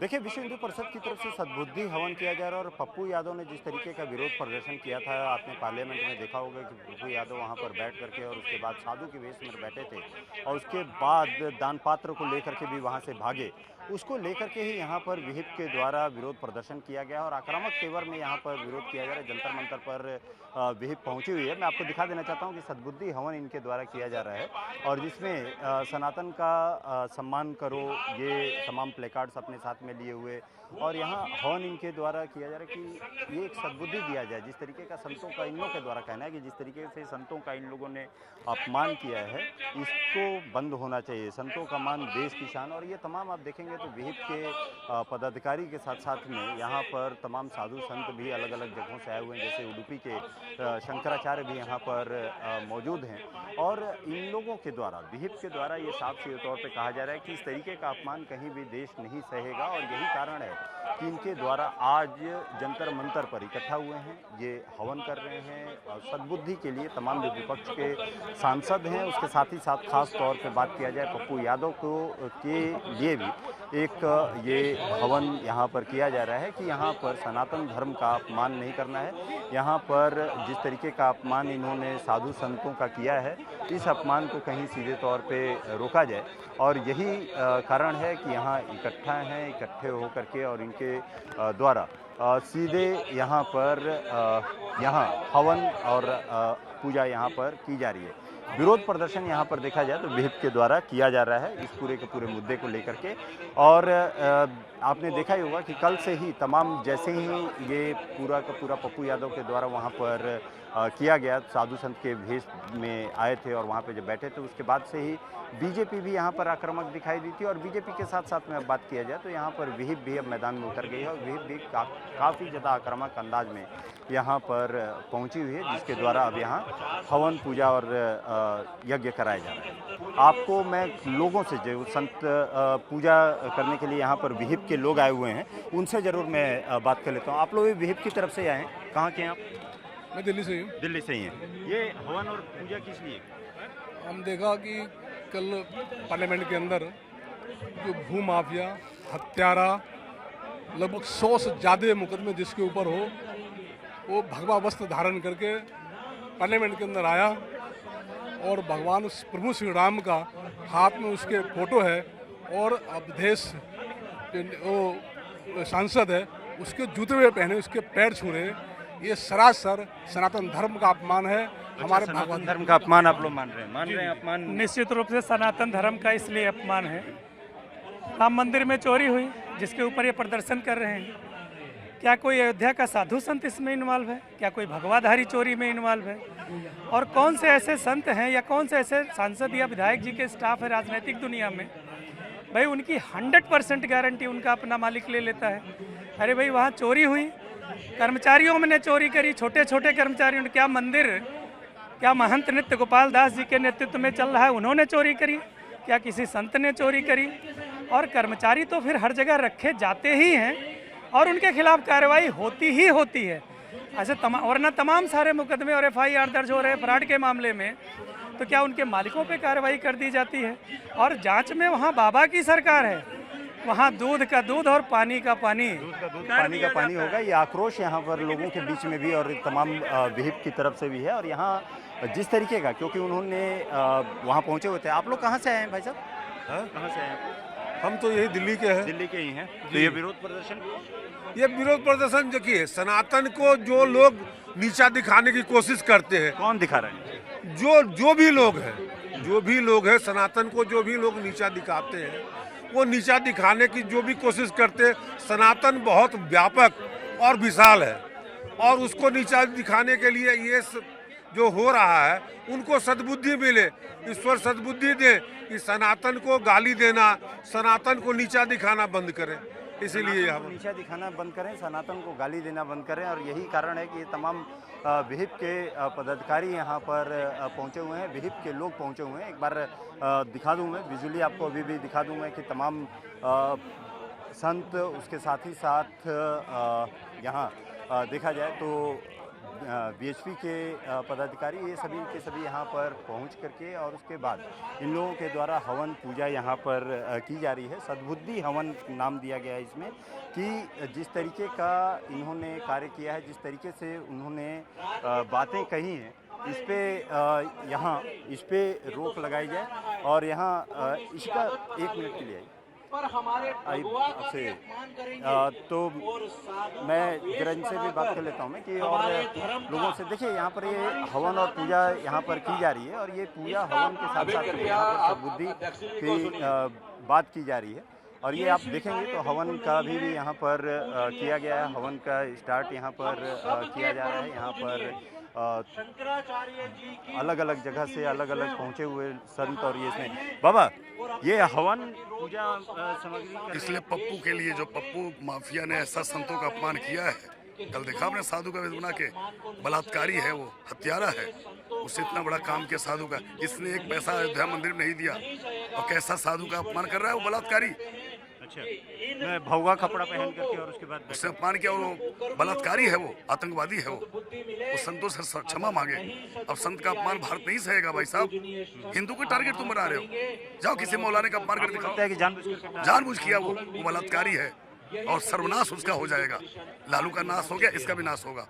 देखिए, विश्व हिंदू परिषद की तरफ से सद्बुद्धि हवन किया जा रहा है और पप्पू यादव ने जिस तरीके का विरोध प्रदर्शन किया था, आपने पार्लियामेंट में देखा होगा कि पप्पू यादव वहां पर बैठ करके और उसके बाद साधु के वेश में बैठे थे और उसके बाद दान पात्र को लेकर के भी वहां से भागे। उसको लेकर के ही यहाँ पर विहिप के द्वारा विरोध प्रदर्शन किया गया और आक्रामक तेवर में यहाँ पर विरोध किया जा रहा है। जंतर मंतर पर विहिप पहुंची हुई है। मैं आपको दिखा देना चाहता हूँ कि सद्बुद्धि हवन इनके द्वारा किया जा रहा है और जिसमें सनातन का सम्मान करो, ये तमाम प्लेकार्ड्स अपने साथ में लिए हुए और यहाँ हवन इनके द्वारा किया जा रहा है कि ये एक सद्बुद्धि दिया जाए। जिस तरीके का संतों का इन लोगों के द्वारा कहना है कि जिस तरीके से संतों का इन लोगों ने अपमान किया है, इसको बंद होना चाहिए। संतों का मान देश की शान। और ये तमाम आप देखेंगे तो विहिप के पदाधिकारी के साथ साथ में यहाँ पर तमाम साधु संत भी अलग अलग जगहों से आए हुए हैं। जैसे उडुपी के शंकराचार्य भी यहाँ पर मौजूद हैं और इन लोगों के द्वारा, विहिप के द्वारा ये साफ सीधे तौर पे कहा जा रहा है कि इस तरीके का अपमान कहीं भी देश नहीं सहेगा और यही कारण है कि इनके द्वारा आज जंतर मंतर पर इकट्ठा हुए हैं, ये हवन कर रहे हैं और सद्बुद्धि के लिए तमाम जो विपक्ष के सांसद हैं उसके साथ ही साथ खास तौर पे बात किया जाए पप्पू यादव को के लिए भी एक ये हवन यहाँ पर किया जा रहा है कि यहाँ पर सनातन धर्म का अपमान नहीं करना है। यहाँ पर जिस तरीके का अपमान इन्होंने साधु संतों का किया है, इस अपमान को कहीं सीधे तौर पे रोका जाए और यही कारण है कि यहाँ इकट्ठे होकर के और इनके द्वारा सीधे यहाँ पर यहाँ हवन और पूजा यहाँ पर की जा रही है। विरोध प्रदर्शन यहाँ पर देखा जाए तो विहिप के द्वारा किया जा रहा है इस पूरे के पूरे मुद्दे को लेकर के। और आपने देखा ही होगा कि कल से ही तमाम, जैसे ही ये पूरा का पूरा पप्पू यादव के द्वारा वहाँ पर किया गया, साधु संत के भेष में आए थे और वहाँ पे जब बैठे थे, उसके बाद से ही बीजेपी भी यहाँ पर आक्रामक दिखाई दी थी। और बीजेपी के साथ साथ में अब बात किया जाए तो यहाँ पर विहिप भी अब मैदान में उतर गई है और विहिप भी काफ़ी ज़्यादा आक्रामक अंदाज में यहाँ पर पहुँची हुई है, जिसके द्वारा अब यहाँ हवन पूजा और यज्ञ कराया जा रहा है। आपको मैं लोगों से, जो संत पूजा करने के लिए यहाँ पर विहिप के लोग आए हुए हैं, उनसे ज़रूर मैं बात कर लेता हूँ। आप लोग भी विहिप की तरफ से आए हैं, कहाँ के हैं आप? मैं दिल्ली से ही हूँ। दिल्ली से ही हैं। ये हवन और पूजा किस लिए? हम देखा कि कल पार्लियामेंट के अंदर जो भू माफिया, हत्यारा, लगभग 100 से ज़्यादा मुकदमे जिसके ऊपर हो, वो भगवा वस्त्र धारण करके पार्लियामेंट के अंदर आया और भगवान प्रभु श्री राम का हाथ में उसके फोटो है और अवधेश वो सांसद है, उसके जूते हुए पहने, उसके पैर छू रहे। ये सरासर सनातन धर्म का अपमान है। हमारे सनातन धर्म का अपमान आप लोग मान रहे हैं अपमान? निश्चित रूप से सनातन धर्म का इसलिए अपमान है। राम मंदिर में चोरी हुई, जिसके ऊपर ये प्रदर्शन कर रहे हैं। क्या कोई अयोध्या का साधु संत इसमें इन्वॉल्व है? क्या कोई भगवाधारी चोरी में इन्वॉल्व है? और कौन से ऐसे संत हैं या कौन से ऐसे सांसद या विधायक जी के स्टाफ है राजनीतिक दुनिया में, भाई उनकी 100% गारंटी उनका अपना मालिक ले लेता है? अरे भाई, वहाँ चोरी हुई, कर्मचारियों ने चोरी करी, छोटे छोटे कर्मचारियों ने। क्या मंदिर, क्या महंत नित्य गोपाल दास जी के नेतृत्व में चल रहा है, उन्होंने चोरी करी? क्या किसी संत ने चोरी करी? और कर्मचारी तो फिर हर जगह रखे जाते ही हैं और उनके खिलाफ कार्रवाई होती ही होती है। ऐसे वरना तमाम सारे मुकदमे और FIR दर्ज हो रहे हैं फ्रॉड के मामले में, तो क्या उनके मालिकों पे कार्रवाई कर दी जाती है? और जांच में वहाँ बाबा की सरकार है, वहाँ दूध का दूध और पानी का पानी, पानी का पानी होगा। ये आक्रोश यहाँ पर लोगों के बीच में भी और तमाम विहिप की तरफ से भी है। और यहाँ जिस तरीके का, क्योंकि उन्होंने वहाँ पहुँचे हुए थे। आप लोग कहाँ से आए हैं भाई साहब? कहाँ से आए हैं? हम तो यही दिल्ली के हैं। दिल्ली के ही हैं। तो ये विरोध प्रदर्शन देखिए, सनातन को जो लोग नीचा दिखाने की कोशिश करते हैं। कौन दिखा रहे हैं? जो भी लोग हैं सनातन को जो भी लोग नीचा दिखाते हैं, वो नीचा दिखाने की जो भी कोशिश करते हैं। सनातन बहुत व्यापक और विशाल है और उसको नीचा दिखाने के लिए ये जो हो रहा है, उनको सद्बुद्धि मिले, ईश्वर सद्बुद्धि दे कि सनातन को गाली देना, सनातन को नीचा दिखाना बंद करें। इसीलिए हम नीचा दिखाना बंद करें, सनातन को गाली देना बंद करें। और यही कारण है कि ये तमाम विहिप के पदाधिकारी यहाँ पर पहुँचे हुए हैं, विहिप के लोग पहुँचे हुए हैं। एक बार दिखा दूँ, मैं विजुअली आपको अभी भी दिखा दूँ मैं कि तमाम संत, उसके साथ ही साथ यहाँ देखा जाए तो बीएचपी के पदाधिकारी ये सभी के सभी यहाँ पर पहुँच करके और उसके बाद इन लोगों के द्वारा हवन पूजा यहाँ पर की जा रही है। सद्बुद्धि हवन नाम दिया गया है इसमें कि जिस तरीके का इन्होंने कार्य किया है, जिस तरीके से उन्होंने बातें कही हैं, इस पे यहाँ इस पे रोक लगाई जाए और यहाँ इसका 1 मिनट के लिए आपसे तो मैं जरा इनसे भी बात कर लेता हूँ मैं कि और लोगों से देखिए यहाँ पर ये हवन और पूजा यहाँ पर की जा रही है और ये पूजा हवन के साथ साथ यहाँ पर सद्बुद्धि की बात की जा रही है और ये आप देखेंगे तो हवन का भी यहाँ पर किया गया है। हवन का स्टार्ट यहाँ पर किया जा रहा है। यहाँ पर अलग अलग जगह से अलग अलग पहुँचे हुए संत और ये इसमें बाबा ये हवन पूजा सामग्री इसलिए पप्पू के लिए जो पप्पू माफिया ने ऐसा संतों का अपमान किया है, कल देखा आपने साधु का वेश बना के, बलात्कारी है वो, हत्यारा है, उससे इतना बड़ा काम किया साधु का। इसने एक पैसा अयोध्या मंदिर में नहीं दिया और कैसा साधु का अपमान कर रहा है वो बलात्कारी। अच्छा, भगवा कपड़ा पहन करके और उसके बाद उससे अपमान किया, वो बलात्कारी है, वो आतंकवादी है, वो संतों से क्षमा मांगे। अब संत का अपमान भारत नहीं सहेगा भाई साहब। हिंदू को टारगेट तुम बना रहे हो, जाओ किसी मौलाना का अपमान कर दिखाओ। जानबूझ किया वो बलात्कारी है और सर्वनाश उसका हो जाएगा। लालू का नाश हो गया, इसका भी नाश होगा।